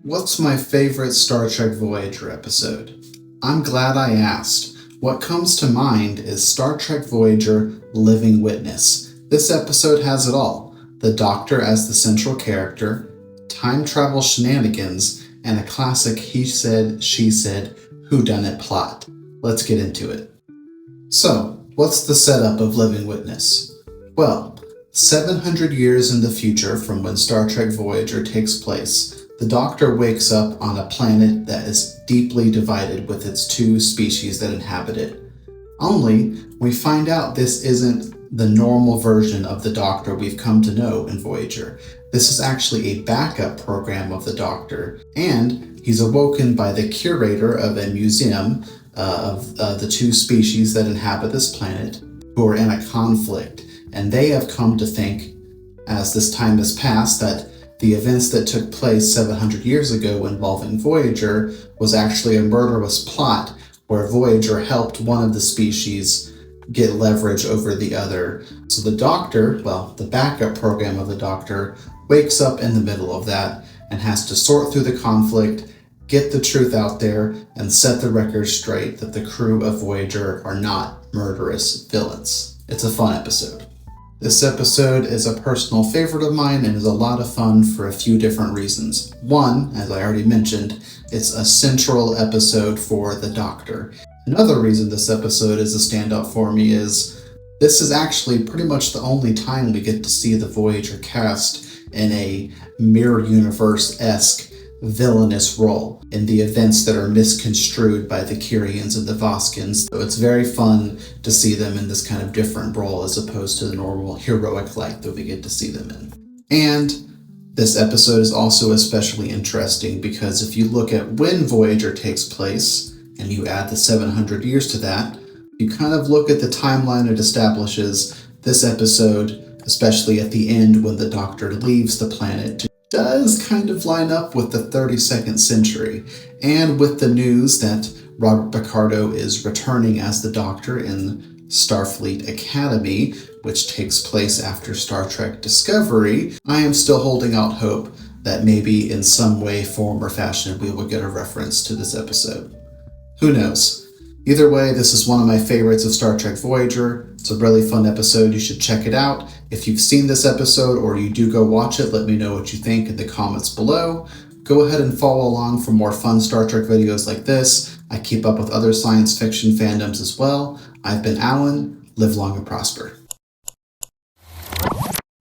What's my favorite Star Trek Voyager episode? I'm glad I asked. What comes to mind is Star Trek Voyager Living Witness. This episode has it all. The Doctor as the central character, time travel shenanigans, and a classic he said, she said, whodunit plot. Let's get into it. So, what's the setup of Living Witness? Well, 700 years in the future from when Star Trek Voyager takes place, the Doctor wakes up on a planet that is deeply divided with its two species that inhabit it. Only, we find out this isn't the normal version of the Doctor we've come to know in Voyager. This is actually a backup program of the Doctor, and he's awoken by the curator of a museum of the two species that inhabit this planet, who are in a conflict, and they have come to think, as this time has passed, that the events that took place 700 years ago involving Voyager was actually a murderous plot where Voyager helped one of the species get leverage over the other. So the Doctor, the backup program of the Doctor, wakes up in the middle of that and has to sort through the conflict, get the truth out there, and set the record straight that the crew of Voyager are not murderous villains. It's a fun episode. This episode is a personal favorite of mine and is a lot of fun for a few different reasons. One, as I already mentioned, it's a central episode for the Doctor. Another reason this episode is a standout for me is this is actually pretty much the only time we get to see the Voyager cast in a mirror universe-esque villainous role in the events that are misconstrued by the Kyrians and the Voskins. So it's very fun to see them in this kind of different role as opposed to the normal heroic light that we get to see them in. And this episode is also especially interesting because if you look at when Voyager takes place and you add the 700 years to that, you kind of look at the timeline it establishes. This episode, especially at the end when the Doctor leaves the planet, does kind of line up with the 32nd century, and with the news that Robert Picardo is returning as the Doctor in Starfleet Academy, which takes place after Star Trek Discovery. I am still holding out hope that maybe in some way, form, or fashion we will get a reference to this episode. Who knows? Either way, this is one of my favorites of Star Trek Voyager. It's a really fun episode. You should check it out. If you've seen this episode or you do go watch it, let me know what you think in the comments below. Go ahead and follow along for more fun Star Trek videos like this. I keep up with other science fiction fandoms as well. I've been Alan. Live long and prosper.